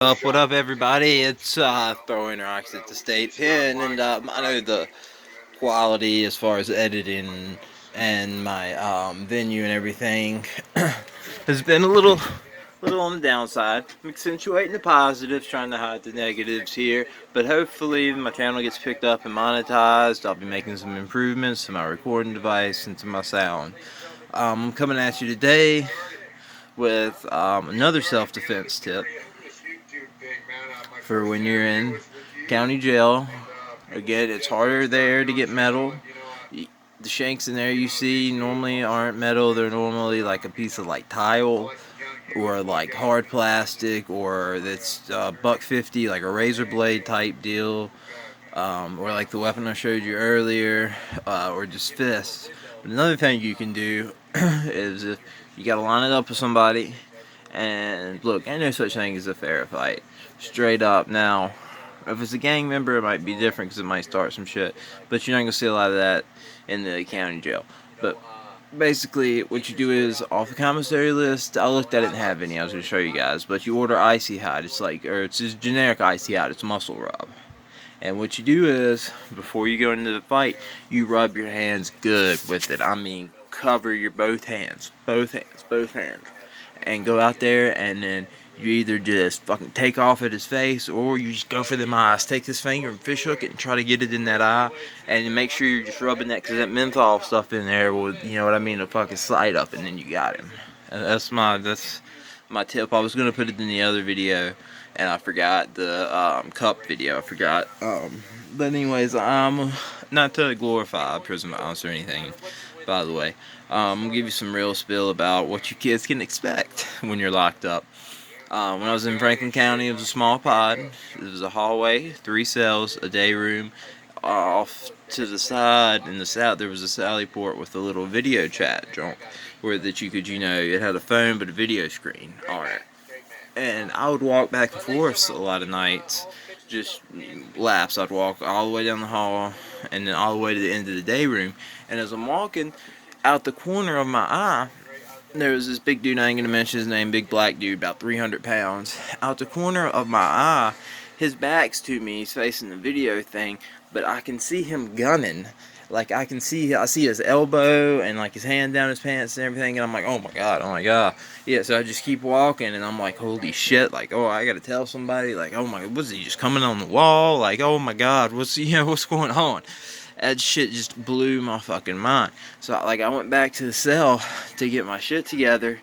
What up, everybody? It's Throwing Rocks at the State Pen, and I know the quality as far as editing and my venue and everything has been a little on the downside. I'm accentuating the positives, trying to hide the negatives here, but hopefully my channel gets picked up and monetized. I'll be making some improvements to my recording device and to my sound. I'm coming at you today with another self-defense tip for when you're in county jail. Again, it's harder there to get metal. The shanks in there you see normally aren't metal. They're normally like a piece of like tile or like hard plastic, or that's buck 50, like a razor blade type deal, or like the weapon I showed you earlier, or just fists. But another thing you can do is if you gotta line it up with somebody. And look, ain't no such thing as a fair fight. Straight up. Now, if it's a gang member, it might be different because it might start some shit. But you're not going to see a lot of that in the county jail. But basically, what you do is, off the commissary list, I looked at it and have any. I was going to show you guys. But you order icy hot. It's just generic icy hot. It's muscle rub. And what you do is, before you go into the fight, you rub your hands good with it. I mean, cover your both hands. Both hands. Both hands. And go out there, and then you either just fucking take off at his face, or you just go for them eyes. Take this finger and fish hook it and try to get it in that eye, and make sure you're just rubbing that, because that menthol stuff in there will, you know what I mean, will fucking slide up, and then you got him. And that's my tip. I was gonna put it in the other video, and I forgot the cup video. I forgot. But anyways, not to glorify prison violence or anything, by the way. I'm gonna give you some real spill about what you kids can expect when you're locked up. When I was in Franklin County, it was a small pod. It was a hallway, 3 cells, a day room. Off to the side in the south, there was a sally port with a little video chat junk, where that you could, it had a phone but a video screen on it. And I would walk back and forth a lot of nights, just laps. I'd walk all the way down the hall and then all the way to the end of the day room. And as I'm walking, out the corner of my eye, there was this big dude, I ain't gonna mention his name, big black dude, about 300 pounds. Out the corner of my eye, his back's to me, he's facing the video thing, but I can see him gunning. Like, I see his elbow and like his hand down his pants and everything, and I'm like, oh my god. Yeah, so I just keep walking, and I'm like, holy shit, like, oh, I gotta tell somebody, like, oh my, was he just coming on the wall? Like, oh my god, what's going on? That shit just blew my fucking mind. So, like, I went back to the cell to get my shit together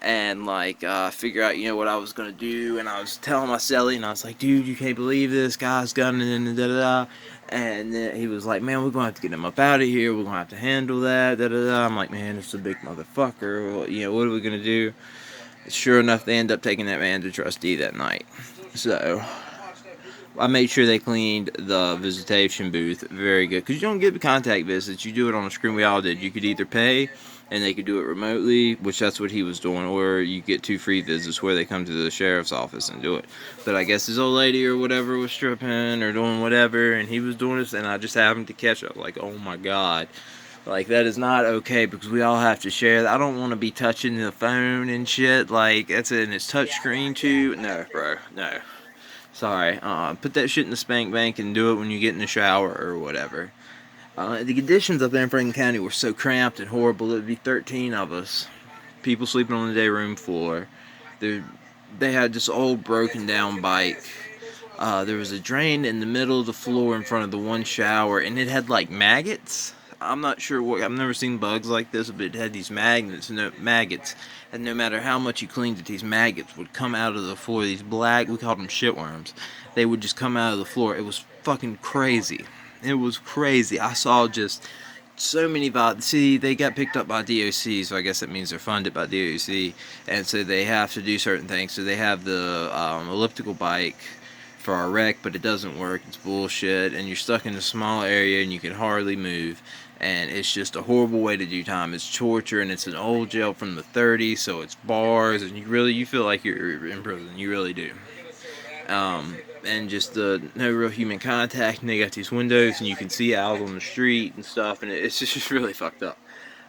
and, like, figure out, what I was gonna do. And I was telling my cellie, and I was like, dude, you can't believe this guy's gunning and da-da-da. And then he was like, man, we're gonna have to get him up out of here. We're gonna have to handle that, da-da-da. I'm like, man, it's a big motherfucker. Well, what are we gonna do? Sure enough, they end up taking that man to trustee that night. So I made sure they cleaned the visitation booth very good, because you don't get the contact visits. You do it on a screen. We all did. You could either pay and they could do it remotely, which that's what he was doing, or you get 2 free visits where they come to the sheriff's office and do it. But I guess his old lady or whatever was stripping or doing whatever, and he was doing this, and I just happened to catch up. Like, oh my god. Like, that is not okay, because we all have to share that. I don't want to be touching the phone and shit. Like, that's it, and it's touchscreen too. No, bro, no. Sorry. Put that shit in the spank bank and do it when you get in the shower or whatever. The conditions up there in Franklin County were so cramped and horrible. It would be 13 of us, people sleeping on the day room floor. They had this old broken down bike. There was a drain in the middle of the floor in front of the one shower, and it had like maggots. I'm not sure what. I've never seen bugs like this, but it had these maggots, and no matter how much you cleaned it, these maggots would come out of the floor. These black, we called them shitworms. They would just come out of the floor. It was fucking crazy. It was crazy. I saw just so many See, they got picked up by DOC, so I guess that means they're funded by DOC, and so they have to do certain things. So they have the elliptical bike for our rec, but it doesn't work. It's bullshit, and you're stuck in a small area, and you can hardly move. And it's just a horrible way to do time. It's torture, and it's an old jail from the 30s, so it's bars, and you feel like you're in prison. You really do. And just no real human contact, and they got these windows, and you can see out on the street and stuff, and it's just really fucked up.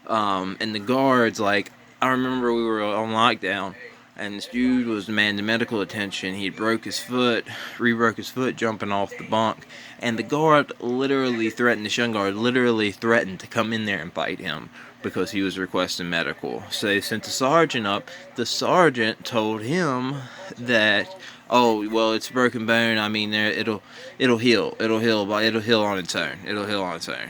And the guards, like, I remember we were on lockdown, and this dude was demanding medical attention. He broke his foot, re-broke his foot jumping off the bunk, and the guard literally threatened, this young guard literally threatened to come in there and fight him because he was requesting medical. So they sent the sergeant up. The sergeant told him that, oh, well, it's a broken bone. I mean, it'll heal. It'll heal on its own. It'll heal on its own.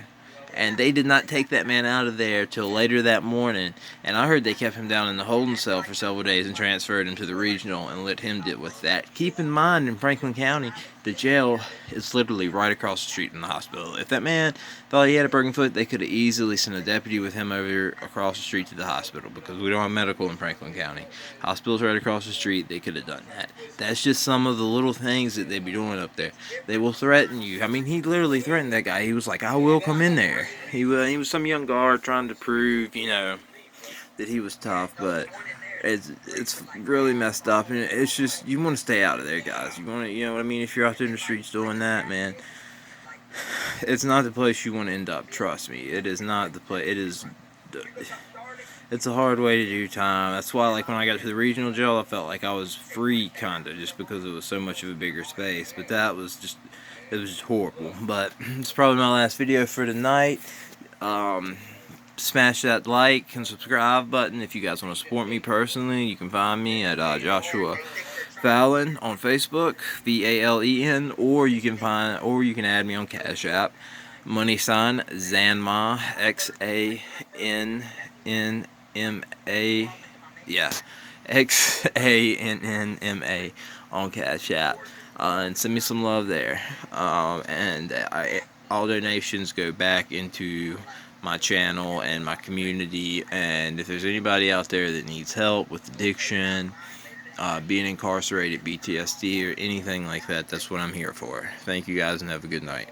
And they did not take that man out of there till later that morning. And I heard they kept him down in the holding cell for several days and transferred him to the regional and let him deal with that. Keep in mind, in Franklin County, the jail is literally right across the street from the hospital. If that man thought he had a broken foot, they could have easily sent a deputy with him over across the street to the hospital, because we don't have medical in Franklin County. Hospital's right across the street. They could have done that. That's just some of the little things that they be doing up there. They will threaten you. I mean, he literally threatened that guy. He was like, I will come in there. He was some young guard trying to prove, that he was tough, but it's really messed up, and it's just, you want to stay out of there, guys. You want to, you know what I mean? If you're out there in the streets doing that, man, it's not the place you want to end up. Trust me, it is not the place. It's a hard way to do time. That's why, like, when I got to the regional jail, I felt like I was free, kinda, just because it was so much of a bigger space. But it was just horrible. But it's probably my last video for tonight. Smash that like and subscribe button if you guys want to support me personally. You can find me at Joshua Fallon on Facebook, Valen, or you can add me on Cash App, money sign Xanma, XANNMA, yeah, XANNMA on Cash App, and send me some love there. And all donations go back into my channel and my community. And if there's anybody out there that needs help with addiction, being incarcerated, PTSD, or anything like that, that's what I'm here for. Thank you guys, and have a good night.